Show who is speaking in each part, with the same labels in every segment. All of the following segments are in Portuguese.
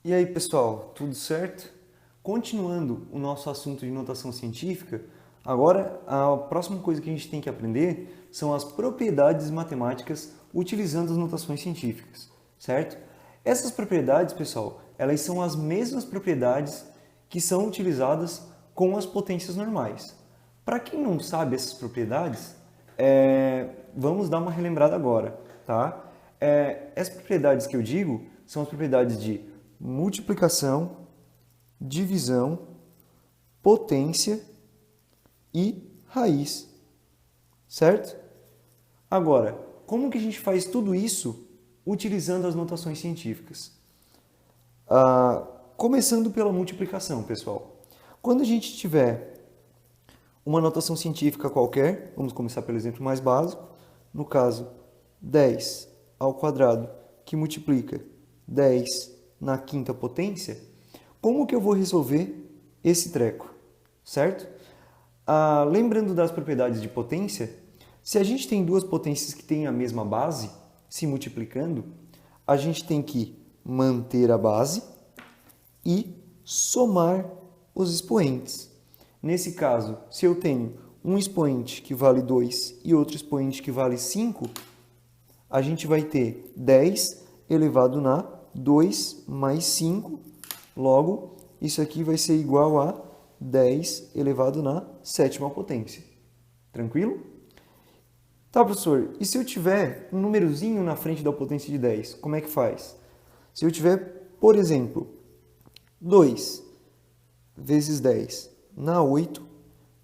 Speaker 1: E aí, pessoal, tudo certo? Continuando o nosso assunto de notação científica, agora a próxima coisa que a gente tem que aprender são as propriedades matemáticas utilizando as notações científicas, certo? Essas propriedades, pessoal, elas são as mesmas propriedades que são utilizadas com as potências normais. Para quem não sabe essas propriedades, vamos dar uma relembrada agora, tá? Essas propriedades que eu digo são as propriedades de multiplicação, divisão, potência e raiz, certo? Agora, como que a gente faz tudo isso utilizando as notações científicas? Começando pela multiplicação, pessoal. Quando a gente tiver uma notação científica qualquer, vamos começar pelo exemplo mais básico, no caso 10 ao quadrado, que multiplica 10 na quinta potência, como que eu vou resolver esse treco, certo? Lembrando das propriedades de potência, se a gente tem duas potências que têm a mesma base, se multiplicando, a gente tem que manter a base e somar os expoentes. Nesse caso, se eu tenho um expoente que vale 2 e outro expoente que vale 5, a gente vai ter 10 elevado na 2 mais 5, logo, isso aqui vai ser igual a 10 elevado na sétima potência. Tranquilo? Tá, professor, e se eu tiver um númerozinho na frente da potência de 10, como é que faz? Se eu tiver, por exemplo, 2 vezes 10 na 8,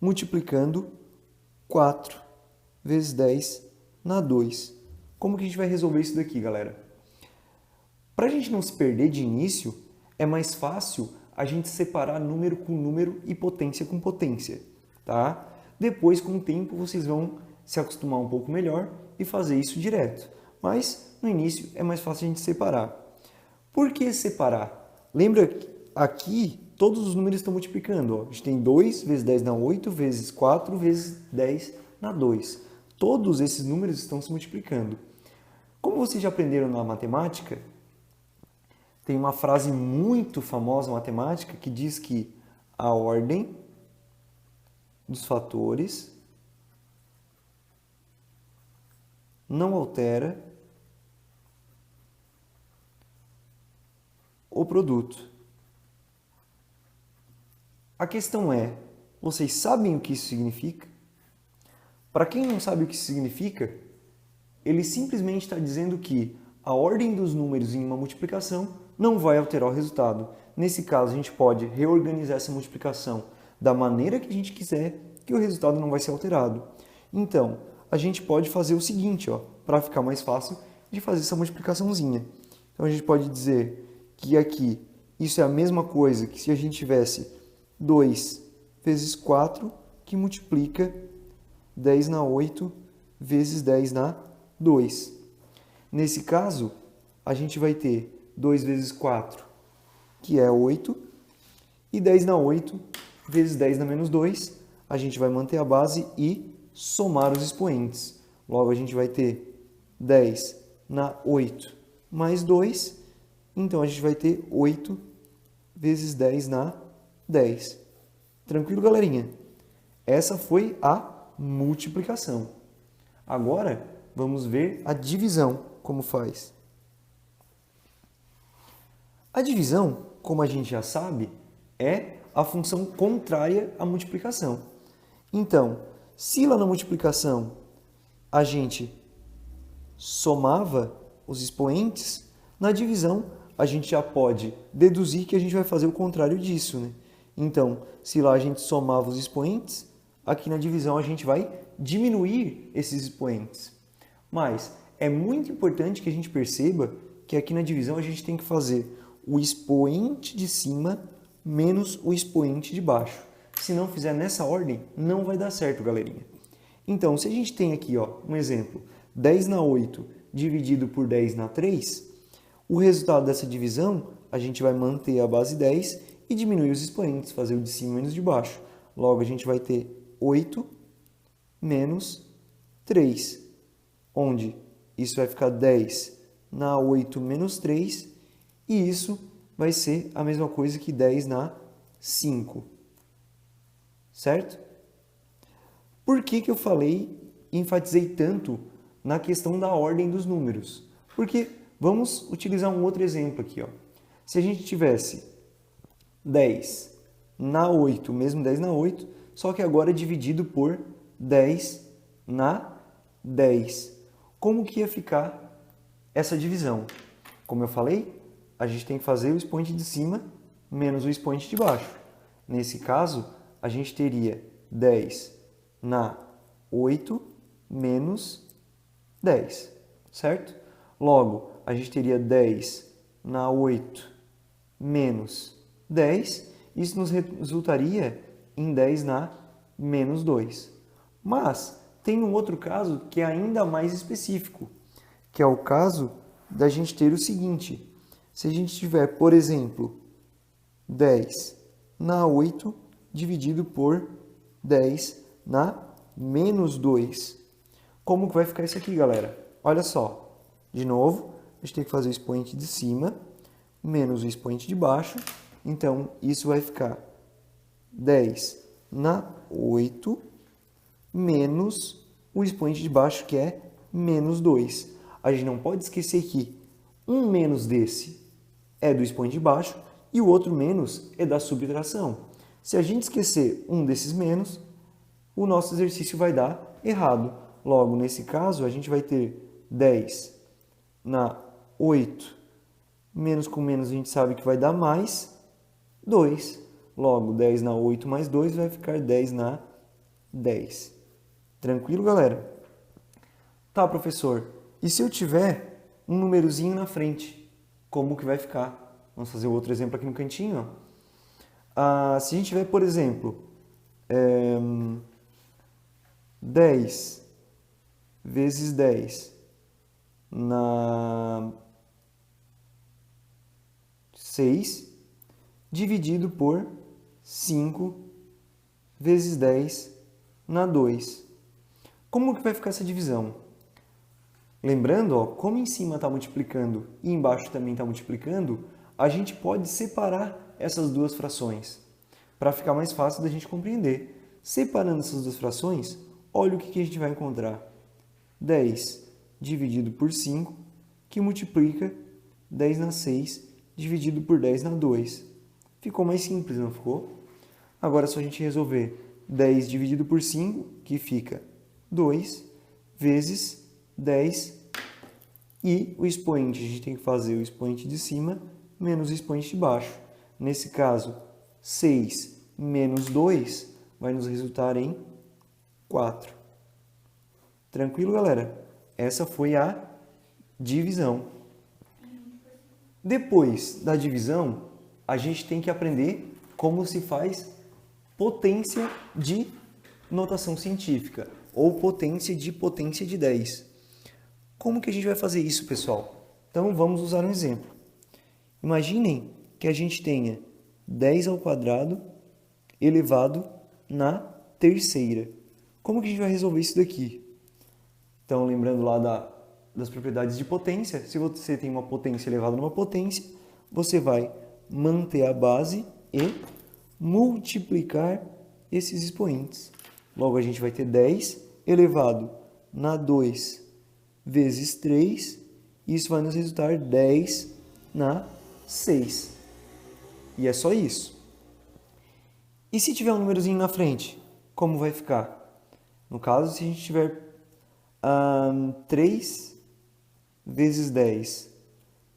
Speaker 1: multiplicando 4 vezes 10 na 2. Como que a gente vai resolver isso daqui, galera? Para a gente não se perder de início, é mais fácil a gente separar número com número e potência com potência, tá? Depois, com o tempo, vocês vão se acostumar um pouco melhor e fazer isso direto. Mas, no início, é mais fácil a gente separar. Por que separar? Lembra que aqui todos os números estão multiplicando. Ó. A gente tem 2 vezes 10 na 8, vezes 4, vezes 10 na 2. Todos esses números estão se multiplicando. Como vocês já aprenderam na matemática, tem uma frase muito famosa matemática que diz que a ordem dos fatores não altera o produto. A questão é, vocês sabem o que isso significa? Para quem não sabe o que isso significa, ele simplesmente está dizendo que a ordem dos números em uma multiplicação não vai alterar o resultado. Nesse caso, a gente pode reorganizar essa multiplicação da maneira que a gente quiser, que o resultado não vai ser alterado. Então, a gente pode fazer o seguinte, para ficar mais fácil de fazer essa multiplicaçãozinha. Então, a gente pode dizer que aqui, isso é a mesma coisa que se a gente tivesse 2 vezes 4, que multiplica 10 na 8 vezes 10 na 2. Nesse caso, a gente vai ter 2 vezes 4, que é 8, e 10 na 8 vezes 10 na menos 2, a gente vai manter a base e somar os expoentes. Logo, a gente vai ter 10 na 8 mais 2, então a gente vai ter 8 vezes 10 na 10. Tranquilo, galerinha? Essa foi a multiplicação. Agora, vamos ver a divisão, como faz. A divisão, como a gente já sabe, é a função contrária à multiplicação. Então, se lá na multiplicação a gente somava os expoentes, na divisão a gente já pode deduzir que a gente vai fazer o contrário disso, né? Então, se lá a gente somava os expoentes, aqui na divisão a gente vai diminuir esses expoentes. Mas é muito importante que a gente perceba que aqui na divisão a gente tem que fazer o expoente de cima menos o expoente de baixo. Se não fizer nessa ordem, não vai dar certo, galerinha. Então, se a gente tem aqui um exemplo, 10 na 8 dividido por 10 na 3, o resultado dessa divisão, a gente vai manter a base 10 e diminuir os expoentes, fazer o de cima menos de baixo. Logo, a gente vai ter 8 menos 3, onde isso vai ficar 10 na 8 menos 3, e isso vai ser a mesma coisa que 10 na 5. Certo? Por que que eu falei e enfatizei tanto na questão da ordem dos números? Porque vamos utilizar um outro exemplo aqui, ó. Se a gente tivesse 10 na 8, mesmo 10 na 8, só que agora dividido por 10 na 10. Como que ia ficar essa divisão? Como eu falei, a gente tem que fazer o expoente de cima menos o expoente de baixo. Nesse caso, a gente teria 10 na 8 menos 10, certo? Logo, a gente teria 10 na 8 menos 10, isso nos resultaria em 10 na menos 2. Mas tem um outro caso que é ainda mais específico, que é o caso da gente ter o seguinte: se a gente tiver, por exemplo, 10 na 8 dividido por 10 na menos 2. Como que vai ficar isso aqui, galera? Olha só, de novo, a gente tem que fazer o expoente de cima menos o expoente de baixo. Então, isso vai ficar 10 na 8 menos o expoente de baixo, que é menos 2. A gente não pode esquecer que um menos desse é do expoente de baixo e o outro menos é da subtração. Se a gente esquecer um desses menos, o nosso exercício vai dar errado. Logo, nesse caso, a gente vai ter 10 na 8, menos com menos a gente sabe que vai dar mais 2. Logo, 10 na 8 mais 2 vai ficar 10 na 10. Tranquilo, galera? Tá, professor. E se eu tiver um númerozinho na frente, como que vai ficar? Vamos fazer outro exemplo aqui no cantinho. Se a gente tiver, por exemplo, 10 vezes 10 na 6, dividido por 5 vezes 10 na 2. Como que vai ficar essa divisão? Lembrando, ó, como em cima está multiplicando e embaixo também está multiplicando, a gente pode separar essas duas frações para ficar mais fácil da gente compreender. Separando essas duas frações, olha o que a gente vai encontrar. 10 dividido por 5, que multiplica 10 na 6, dividido por 10 na 2. Ficou mais simples, não ficou? Agora é só a gente resolver 10 dividido por 5, que fica 2, vezes 10. E o expoente, a gente tem que fazer o expoente de cima menos o expoente de baixo. Nesse caso, 6 menos 2 vai nos resultar em 4. Tranquilo, galera? Essa foi a divisão. Depois da divisão, a gente tem que aprender como se faz potência de notação científica, ou potência de 10. Como que a gente vai fazer isso, pessoal? Então, vamos usar um exemplo. Imaginem que a gente tenha 10 ao quadrado elevado na terceira. Como que a gente vai resolver isso daqui? Então, lembrando lá das propriedades de potência, se você tem uma potência elevada numa potência, você vai manter a base e multiplicar esses expoentes. Logo, a gente vai ter 10 elevado na 2 vezes 3, e isso vai nos resultar 10 na 6. E é só isso. E se tiver um númerozinho na frente, como vai ficar? No caso, se a gente tiver 3 vezes 10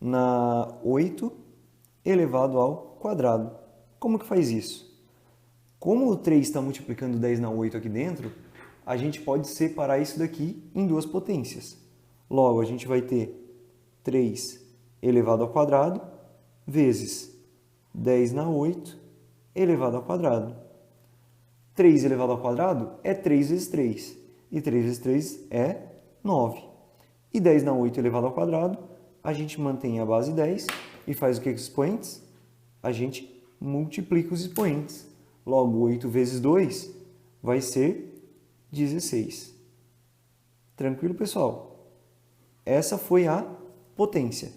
Speaker 1: na 8 elevado ao quadrado. Como que faz isso? Como o 3 está multiplicando 10 na 8 aqui dentro, a gente pode separar isso daqui em duas potências. Logo, a gente vai ter 3 elevado ao quadrado vezes 10 na 8 elevado ao quadrado. 3 elevado ao quadrado é 3 vezes 3. E 3 vezes 3 é 9. E 10 na 8 elevado ao quadrado, a gente mantém a base 10 e faz o que com os expoentes? A gente multiplica os expoentes. Logo, 8 vezes 2 vai ser 16. Tranquilo, pessoal? Essa foi a potência.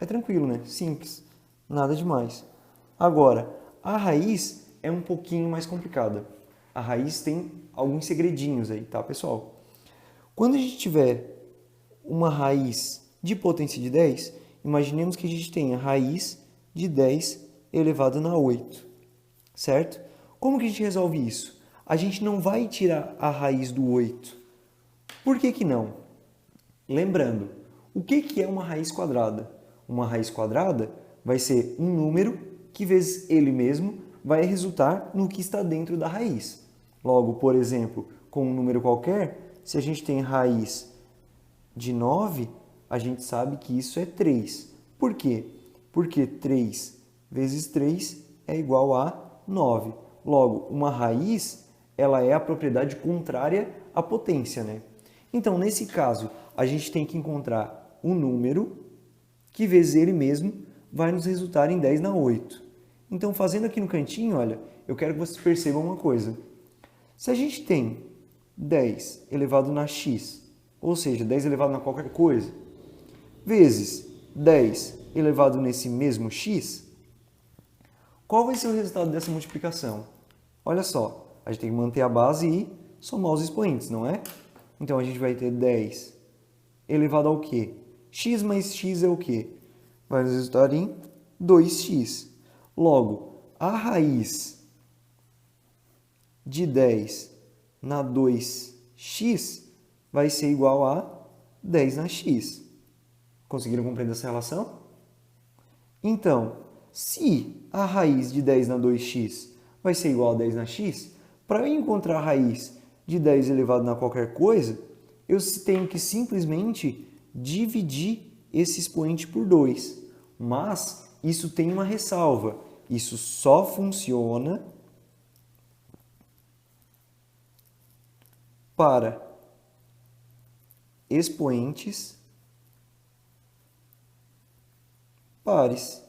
Speaker 1: É tranquilo, né? Simples. Nada demais. Agora, a raiz é um pouquinho mais complicada. A raiz tem alguns segredinhos aí, tá, pessoal? Quando a gente tiver uma raiz de potência de 10, imaginemos que a gente tenha raiz de 10 elevado na 8, certo? Como que a gente resolve isso? A gente não vai tirar a raiz do 8. Por que que não? Lembrando, o que que é uma raiz quadrada? Uma raiz quadrada vai ser um número que vezes ele mesmo vai resultar no que está dentro da raiz. Logo, por exemplo, com um número qualquer, se a gente tem raiz de 9, a gente sabe que isso é 3. Por quê? Porque 3 vezes 3 é igual a 9. Logo, uma raiz, ela é a propriedade contrária à potência, né? Então, nesse caso, a gente tem que encontrar um número que vezes ele mesmo vai nos resultar em 10 na 8. Então, fazendo aqui no cantinho, olha, eu quero que vocês percebam uma coisa. Se a gente tem 10 elevado na x, ou seja, 10 elevado na qualquer coisa, vezes 10 elevado nesse mesmo x, qual vai ser o resultado dessa multiplicação? Olha só, a gente tem que manter a base e somar os expoentes, não é? Então, a gente vai ter 10 elevado ao quê? X mais x é o quê? Vai nos resultar em 2x. Logo, a raiz de 10 na 2x vai ser igual a 10 na x. Conseguiram compreender essa relação? Então, se a raiz de 10 na 2x vai ser igual a 10 na x, para eu encontrar a raiz de 10 elevado na qualquer coisa, eu tenho que simplesmente dividir esse expoente por 2. Mas isso tem uma ressalva. Isso só funciona para expoentes pares.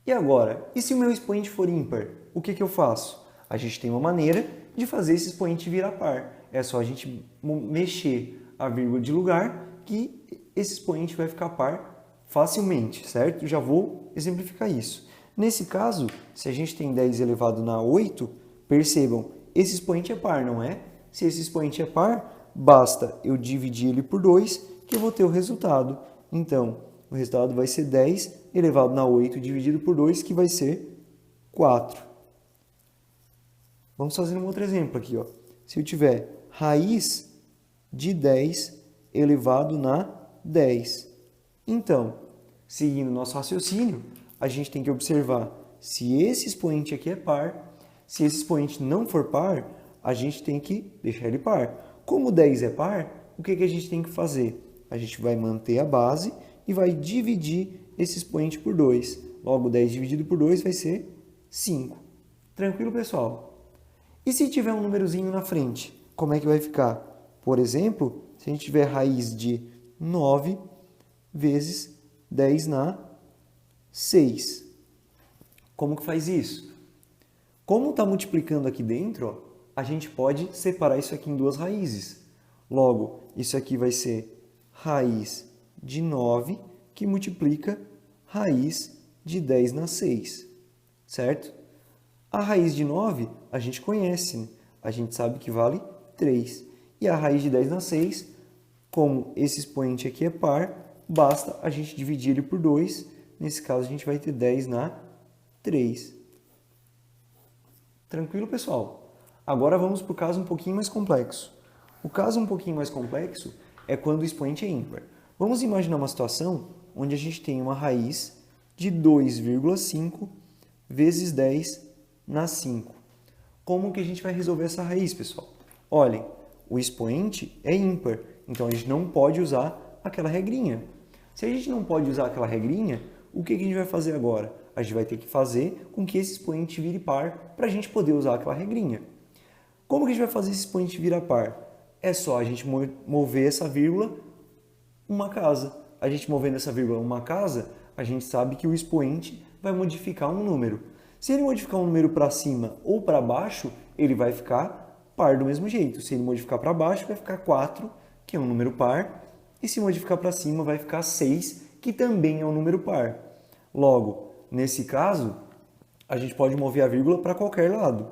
Speaker 1: E agora, e se o meu expoente for ímpar? O que eu faço? A gente tem uma maneira de fazer esse expoente virar par. É só a gente mexer a vírgula de lugar que esse expoente vai ficar par facilmente, certo? Já vou exemplificar isso. Nesse caso, se a gente tem 10 elevado na 8, percebam, esse expoente é par, não é? Se esse expoente é par, basta eu dividir ele por 2 que eu vou ter o resultado. Então, o resultado vai ser 10 elevado na 8 dividido por 2, que vai ser 4. Vamos fazer um outro exemplo aqui, ó. Se eu tiver raiz de 10 elevado na 10. Então, seguindo nosso raciocínio, a gente tem que observar se esse expoente aqui é par. Se esse expoente não for par, a gente tem que deixar ele par. Como 10 é par, o que a gente tem que fazer? A gente vai manter a base e vai dividir esse expoente por 2. Logo, 10 dividido por 2 vai ser 5. Tranquilo, pessoal? E se tiver um númerozinho na frente, como é que vai ficar? Por exemplo, se a gente tiver raiz de 9 vezes 10 na 6. Como que faz isso? Como está multiplicando aqui dentro, ó, a gente pode separar isso aqui em duas raízes. Logo, isso aqui vai ser raiz de 9 que multiplica raiz de 10 na 6, certo? A raiz de 9 a gente conhece, né? A gente sabe que vale 3. E a raiz de 10 na 6, como esse expoente aqui é par, basta a gente dividir ele por 2. Nesse caso, a gente vai ter 10 na 3. Tranquilo, pessoal? Agora vamos para o caso um pouquinho mais complexo. O caso um pouquinho mais complexo é quando o expoente é ímpar. Vamos imaginar uma situação onde a gente tem uma raiz de 2,5 vezes 10 na 5. Como que a gente vai resolver essa raiz, pessoal? Olhem, o expoente é ímpar, então a gente não pode usar aquela regrinha. Se a gente não pode usar aquela regrinha, o que a gente vai fazer agora? A gente vai ter que fazer com que esse expoente vire par para a gente poder usar aquela regrinha. Como que a gente vai fazer esse expoente virar par? É só a gente mover essa vírgula uma casa. A gente movendo essa vírgula uma casa, a gente sabe que o expoente vai modificar um número. Se ele modificar um número para cima ou para baixo, ele vai ficar par do mesmo jeito. Se ele modificar para baixo, vai ficar 4, que é um número par. E se modificar para cima, vai ficar 6, que também é um número par. Logo, nesse caso, a gente pode mover a vírgula para qualquer lado.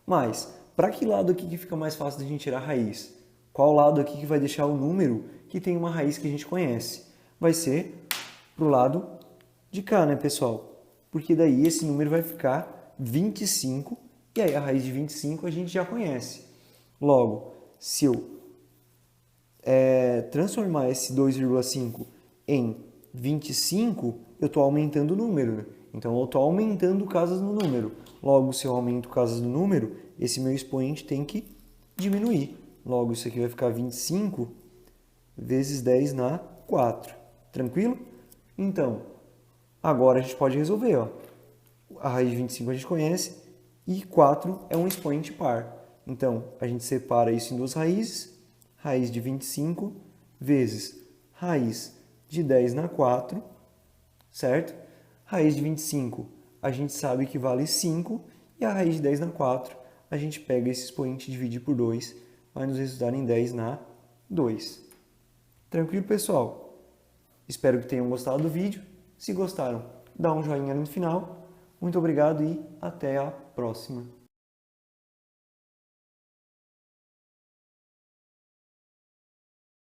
Speaker 1: Mas, para que lado aqui que fica mais fácil de a gente tirar a raiz? Qual lado aqui que vai deixar o número que tem uma raiz que a gente conhece? Vai ser para o lado de cá, né, pessoal? Porque daí esse número vai ficar 25, e aí a raiz de 25 a gente já conhece. Logo, se eu transformar esse 2,5 em 25, eu estou aumentando o número, né? Então, eu estou aumentando casas no número. Logo, se eu aumento casas no número, esse meu expoente tem que diminuir. Logo, isso aqui vai ficar 25 vezes 10 na 4. Tranquilo? Então, agora a gente pode resolver. Ó. A raiz de 25 a gente conhece e 4 é um expoente par. Então, a gente separa isso em duas raízes. Raiz de 25 vezes raiz de 10 na 4, certo? Raiz de 25 a gente sabe que vale 5, e a raiz de 10 na 4 a gente pega esse expoente e divide por 2, vai nos resultar em 10 na 2. Tranquilo, pessoal? Espero que tenham gostado do vídeo. Se gostaram, dá um joinha no final. Muito obrigado e até a próxima.